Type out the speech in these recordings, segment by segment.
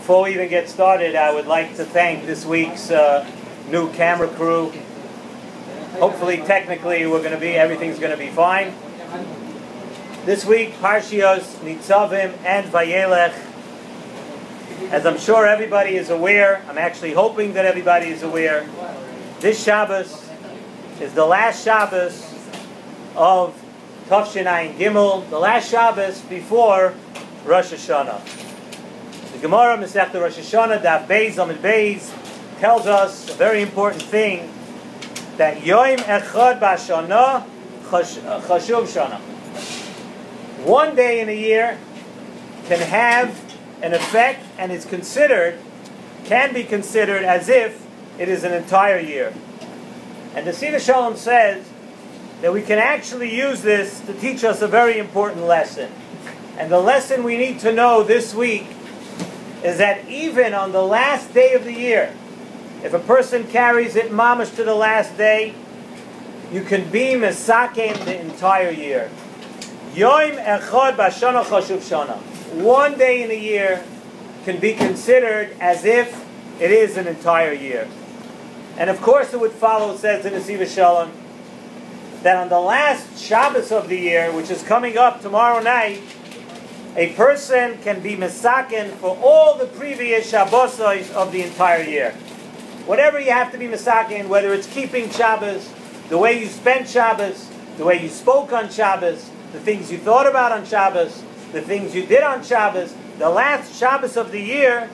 Before we even get started, I would like to thank this week's new camera crew. Hopefully, technically, everything's going to be fine. This week, Parshios, Nitzavim, and Vayelech. As I'm sure everybody is aware, I'm actually hoping that everybody is aware, this Shabbos is the last Shabbos of Tafshin Ayin Gimel, the last Shabbos before Rosh Hashanah. The Gemara, Masechta Rosh Hashanah, Daf Beis, Amud Beis, tells us a very important thing, that Yom Echad B'Shana Chashuv Shana. One day in a year can have an effect and can be considered as if it is an entire year. And the Nesivos Shalom says that we can actually use this to teach us a very important lesson. And the lesson we need to know this week is that even on the last day of the year, if a person carries it mamash to the last day, you can be mesaken the entire year. Yom echad b'shana chashuv shana. One day in a year can be considered as if it is an entire year. And of course it would follow, says the Nesivos Shalom, that on the last Shabbos of the year, which is coming up tomorrow night, a person can be mesaken for all the previous Shabbosos of the entire year. Whatever you have to be mesaken, whether it's keeping Shabbos, the way you spent Shabbos, the way you spoke on Shabbos, the things you thought about on Shabbos, the things you did on Shabbos, the last Shabbos of the year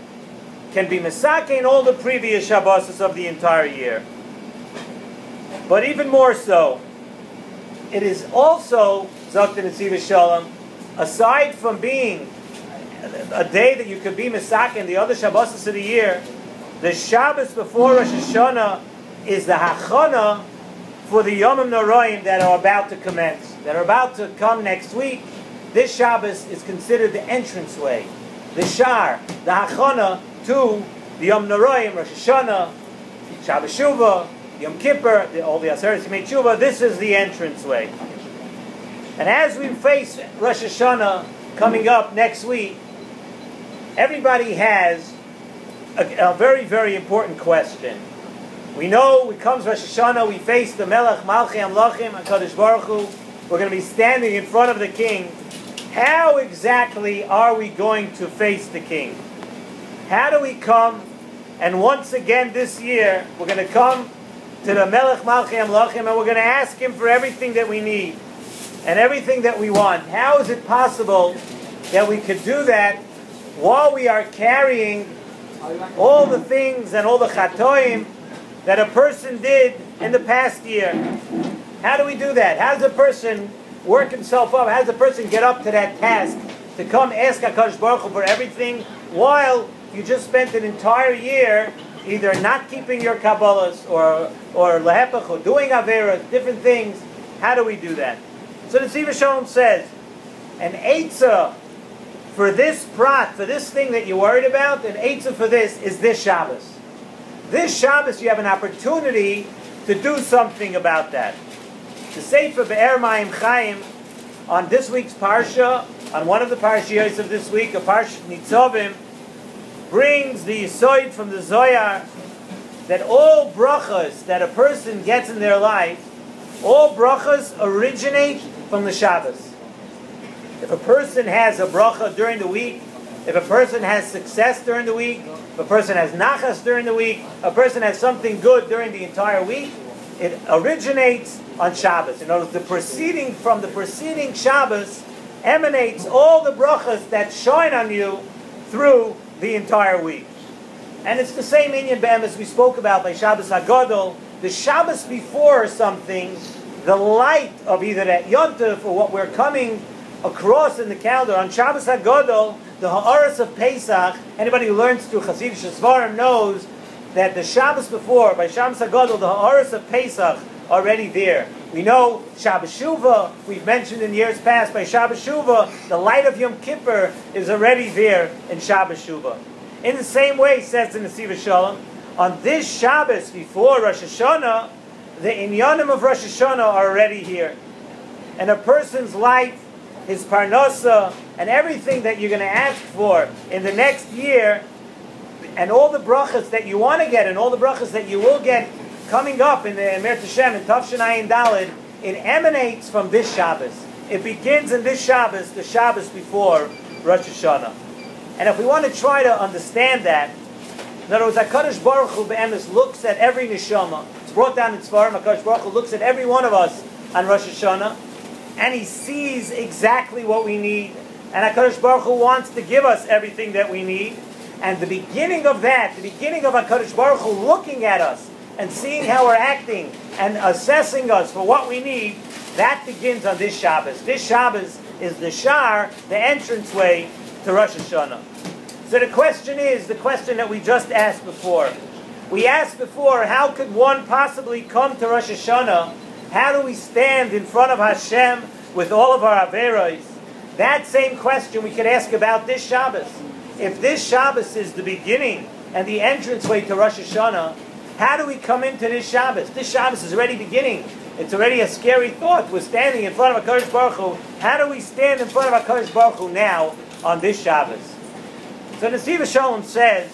can be mesaken all the previous Shabbosos of the entire year. But even more so, it is also, Zok the Nesivos Shalom, aside from being a day that you could be mesaken the other Shabbosos of the year, the Shabbos before Rosh Hashanah is the hachana for the Yomim Noraim that are about to commence, that are about to come next week. This Shabbos is considered the entranceway, the shar, the hachana to the Yom Noraim, Rosh Hashanah, Shabbos Shuvah, Yom Kippur, all the Aseres Yemei Tshuva. This is the entranceway. And as we face Rosh Hashanah coming up next week, everybody has a very, very important question. We know when comes Rosh Hashanah, we face the Melech Malchei Amlachim, HaKadosh Baruch Hu. We're going to be standing in front of the King. How exactly are we going to face the King? How do we come? And once again this year, we're going to come to the Melech Malchei Amlachim and we're going to ask Him for everything that we need and everything that we want. How is it possible that we could do that while we are carrying all the things and all the chatoim that a person did in the past year? How do we do that? How does a person work himself up? How does a person get up to that task to come ask HaKadosh Baruch Hu for everything while you just spent an entire year either not keeping your Kabbalahs or lehepach, or doing Averas, different things? How do we do that? So the Nesivos Shalom says, an eitzah for this prat, for this thing that you're worried about, an eitzah for this is this Shabbos. This Shabbos you have an opportunity to do something about that. The Sefer Be'er Mayim Chaim, on this week's Parsha, on one of the Parshios of this week, a Parsha Nitzavim, brings the Yisoid from the Zohar that all brachas that a person gets in their life, all brachas originate from the Shabbos. If a person has a bracha during the week, if a person has success during the week, if a person has nachas during the week, a person has something good during the entire week, it originates on Shabbos. In other words, from the preceding Shabbos emanates all the brachas that shine on you through the entire week. And it's the same inyan b'em as we spoke about by Shabbos HaGadol. The Shabbos before something, the light of either that Yontif or what we're coming across in the calendar, on Shabbos HaGadol, the Ha'aras of Pesach, anybody who learns through Chasidish Svarim knows that the Shabbos before, by Shabbos HaGadol, the Ha'aras of Pesach are already there. We know Shabbos Shuvah, we've mentioned in years past, by Shabbos Shuvah, the light of Yom Kippur is already there in Shabbos Shuvah. In the same way, says the Nesivos Shalom, on this Shabbos before Rosh Hashanah, the inyanim of Rosh Hashanah are already here. And a person's life, his parnasa, and everything that you're going to ask for in the next year and all the brachas that you want to get, and all the brachas that you will get coming up in the Mir Tashem and Tavshin Ayin Daled, it emanates from this Shabbos. It begins in this Shabbos, the Shabbos before Rosh Hashanah. And if we want to try to understand that, in other words, HaKadosh Baruch Hu Be'emes looks at every neshama. It's brought down in Tzvarim. HaKadosh Baruch Hu looks at every one of us on Rosh Hashanah, and He sees exactly what we need. And HaKadosh Baruch Hu wants to give us everything that we need. And the beginning of that, the beginning of HaKadosh Baruch Hu looking at us and seeing how we're acting and assessing us for what we need, that begins on this Shabbos. This Shabbos is the Shar, the entranceway to Rosh Hashanah. So the question is, the question that we just asked before. We asked before, how could one possibly come to Rosh Hashanah? How do we stand in front of Hashem with all of our Averos? That same question we could ask about this Shabbos. If this Shabbos is the beginning and the entranceway to Rosh Hashanah, how do we come into this Shabbos? This Shabbos is already beginning. It's already a scary thought. We're standing in front of HaKadosh Baruch Hu. How do we stand in front of HaKadosh Baruch Hu now on this Shabbos? So Nesivos Shalom says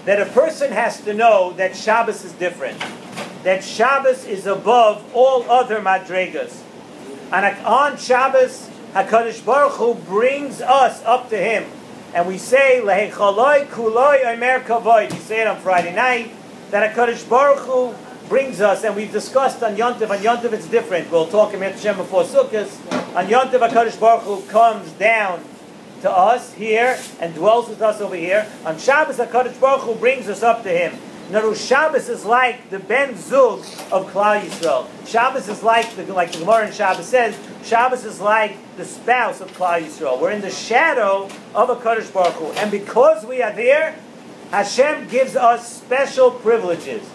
that a person has to know that Shabbos is different. That Shabbos is above all other madregas. And on Shabbos, HaKadosh Baruch Hu brings us up to Him. And we say, Lehechaloi kuloi omer kavod. We say it on Friday night, that HaKadosh Baruch Hu brings us, and we've discussed on Yontif. On Yontif it's different. We'll talk about Hashem before Sukkot. On Yontif, HaKadosh Baruch Hu comes down to us here and dwells with us over here. On Shabbos, HaKadosh Baruch Hu brings us up to Him. Now, Shabbos is like the Ben Zug of Klal Yisrael. Shabbos is like the Gemara in Shabbos says, Shabbos is like the spouse of Klal Yisrael. We're in the shadow of HaKadosh Baruch Hu. And because we are there, Hashem gives us special privileges.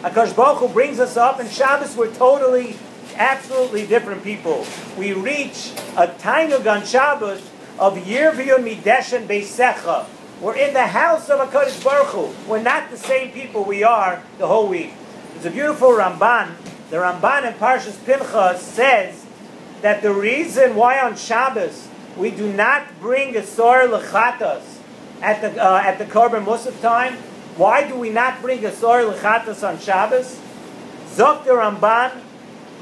HaKadosh Baruch Hu brings us up, and Shabbos we're totally, absolutely different people. We reach a Tainug on Shabbos of Yirviyun Mideshen Beisecha. We're in the house of HaKadosh Baruch Hu. We're not the same people we are the whole week. There's a beautiful Ramban. The Ramban in Parshas Pinchas says that the reason why on Shabbos we do not bring a Sor Lechatas at the Korban Musaf time. Why do we not bring a Sor Lechatas on Shabbos? Zok the Ramban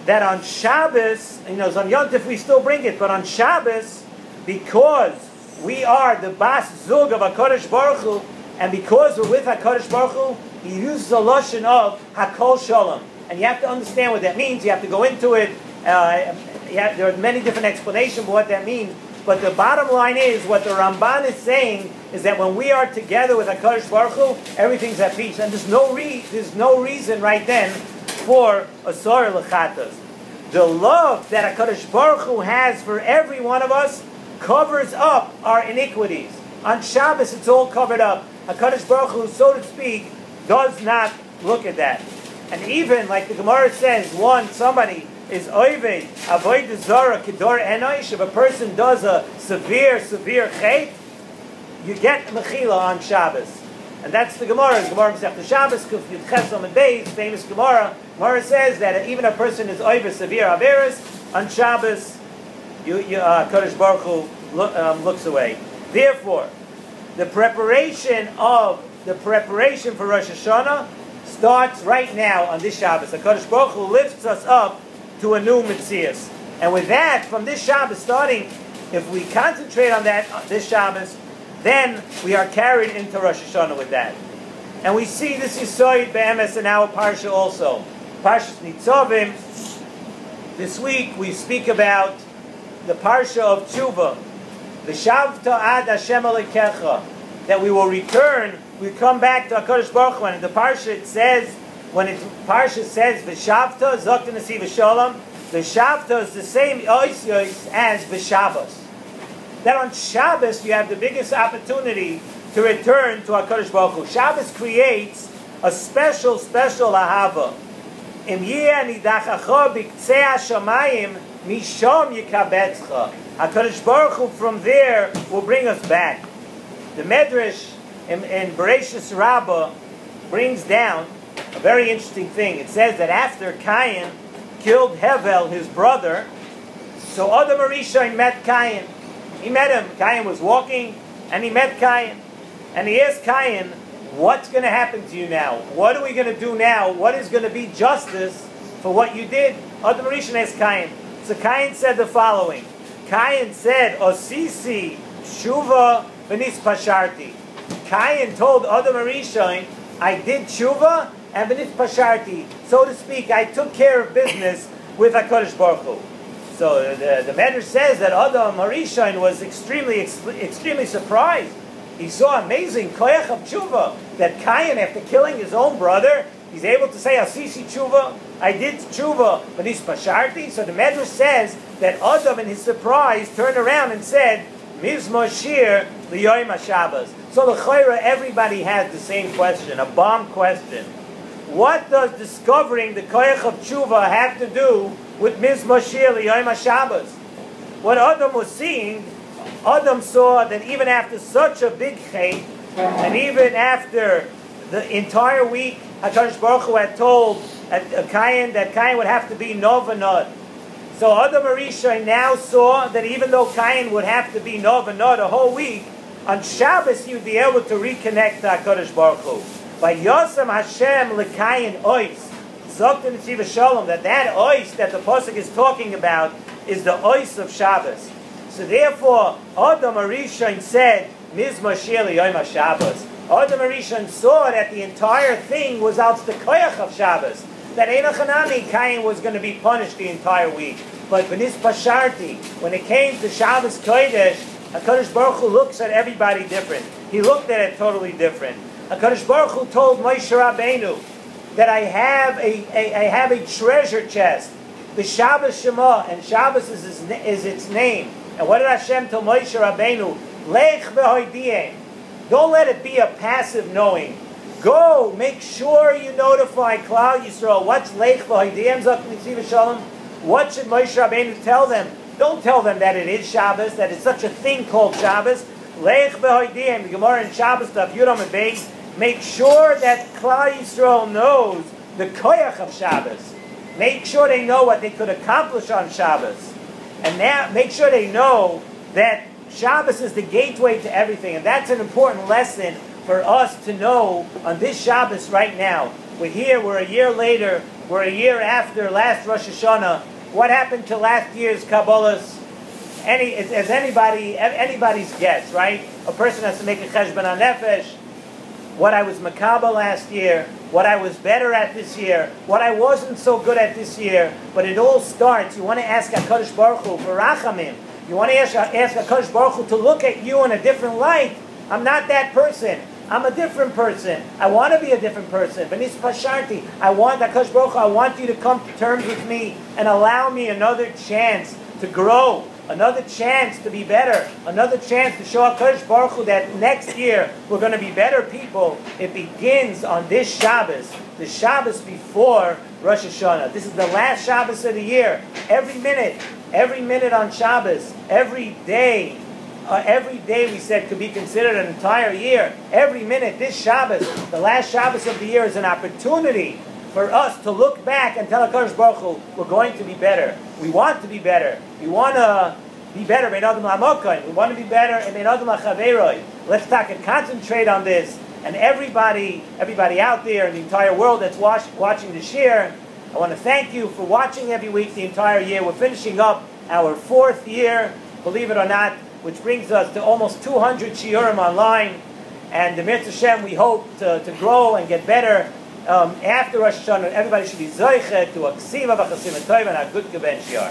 that on Shabbos, on Yontif we still bring it, but on Shabbos, because we are the Bas Zug of HaKadosh Baruch Hu, and because we're with HaKadosh Baruch Hu, He uses a lashon of Hakol Shalom. And you have to understand what that means. You have to go into it. There are many different explanations for what that means. But the bottom line is, what the Ramban is saying is that when we are together with HaKadosh Baruch Hu, everything's at peace. And there's no reason right then for a Sor Lechatas. The love that HaKadosh Baruch Hu has for every one of us covers up our iniquities. On Shabbos, it's all covered up. HaKadosh Baruch Hu, so to speak, does not look at that. And even, like the Gemara says, somebody is oived, avoid zara, kedor enoish. If a person does a severe chet, you get mechila on Shabbos. And that's the Gemara. The Gemara Masechta Shabbos, Kuf Yud Chesam and Beis, famous Gemara. Gemara says that even a person is oived severe averis, on Shabbos, Kodesh Baruch Hu looks away. Therefore, the preparation for Rosh Hashanah starts right now on this Shabbos. Kodesh Baruch Hu lifts us up to a new Metzias. And with that, from this Shabbos starting, if we concentrate on that this Shabbos, then we are carried into Rosh Hashanah with that. And we see this Yisoid Be'emes in our Parsha also. Parshas Nitzavim. This week we speak about the Parsha of Tshuva. V'shavta ad Hashem Elokecha. That we will return, we come back to HaKadosh Baruch Hu. And in the Parsha it says, Parsha says V'shavta, Zok to Nesivos Shalom, V'shavta is the same ois as V'shabbos. That on Shabbos you have the biggest opportunity to return to HaKadosh Baruch Hu. Shabbos creates a special ahava. Im yeh nidachacha b'ktzei hashamayim mishom yikabetzcha. HaKadosh Baruch Hu from there will bring us back. The Medrash in Bereshis Rabbah brings down a very interesting thing. It says that after Cain killed Hevel, his brother, so Adam Arishain met Cain. He met him. Cain was walking, and he met Cain. And he asked Cain, what's going to happen to you now? What are we going to do now? What is going to be justice for what you did? Adam Rishon asked Cain. So Cain said the following. Cain said, Osisi Shuva V'nis Pasharti. Cain told Adam Rishon, I did Shuva and V'nis Pasharti. So to speak, I took care of business with HaKadosh Baruch Hu. So the Medrash says that Adam Rishon was extremely surprised. He saw amazing koyach of tshuva, that Cain, after killing his own brother, he's able to say, Asisi tshuva, I did tshuva, but he's pasharti. So the Medrash says that Adam, in his surprise, turned around and said, Mizmor shir liyoyim HaShabbos. So the chayra, everybody has the same question, a bomb question. What does discovering the koyach of tshuva have to do with Mizmor shir liyoyim HaShabbos? What Adam was seeing, Adam saw that even after such a big chait, and even after the entire week, HaKadosh Baruch Hu had told Cain that Cain would have to be nov and nod. So Adam Rishon now saw that even though Cain would have to be nov and nod a whole week, on Shabbos he would be able to reconnect to HaKadosh Baruch Hu. By Yosem Hashem leKain ois, Zok to Nesivos Shalom, that ois that the pasuk is talking about is the ois of Shabbos. So therefore, Adam Rishon said, Mizmor shir liyoyim HaShabbos. Adam Rishon saw that the entire thing was out the koyach of Shabbos. That Einachanami, Cain was going to be punished the entire week. But V'nis Pasharti, when it came to Shabbos Kodesh, HaKadosh Baruch Hu looks at everybody different. He looked at it totally different. HaKadosh Baruch Hu told Moshe Rabbeinu that I have a treasure chest, the Shabbos Shema, and Shabbos is its name. And what did Hashem tell Moshe Rabbeinu? Lech v'hoidiyem. Don't let it be a passive knowing. Go, make sure you notify Klal Yisrael. What's Lech v'hoidiyem, Zok Nesivos Shalom? What should Moshe Rabbeinu tell them? Don't tell them that it is Shabbos, that it's such a thing called Shabbos. Lech v'hoidiyem, the Gemara in Shabbos, Daf Yudam and Beis. Make sure that Klal Yisrael knows the koyach of Shabbos. Make sure they know what they could accomplish on Shabbos. And now, make sure they know that Shabbos is the gateway to everything. And that's an important lesson for us to know on this Shabbos right now. We're here, we're a year later, we're a year after last Rosh Hashanah. What happened to last year's Kabbalahs? As anybody's guess, right? A person has to make a cheshbon nefesh. What I was makabel last year, what I was better at this year, what I wasn't so good at this year. But it all starts, you want to ask HaKadosh Baruch Hu for rachamim. You want to ask HaKadosh Baruch Hu to look at you in a different light. I'm not that person. I'm a different person. I want to be a different person. V'nis Pasharti. I want HaKadosh Baruch Hu, I want you to come to terms with me and allow me another chance to grow, another chance to be better, another chance to show HaKadosh Baruch Hu that next year we're going to be better people. It begins on this Shabbos, the Shabbos before Rosh Hashanah. This is the last Shabbos of the year. Every minute on Shabbos, every day we said could be considered an entire year. Every minute, this Shabbos, the last Shabbos of the year, is an opportunity for us to look back and tell HaKadosh Baruch Hu, we're going to be better. We want to be better. We want to be better. We want to be better. Let's talk and concentrate on this. And everybody out there in the entire world that's watching the shir, I want to thank you for watching every week the entire year. We're finishing up our 4th year, believe it or not, which brings us to almost 200 shiurim online. And the Mitzvah Hashem, we hope to grow and get better. After Rosh Hashanah, everybody should be zoichet to a ksiva v'chasim tov and a good geben shiur.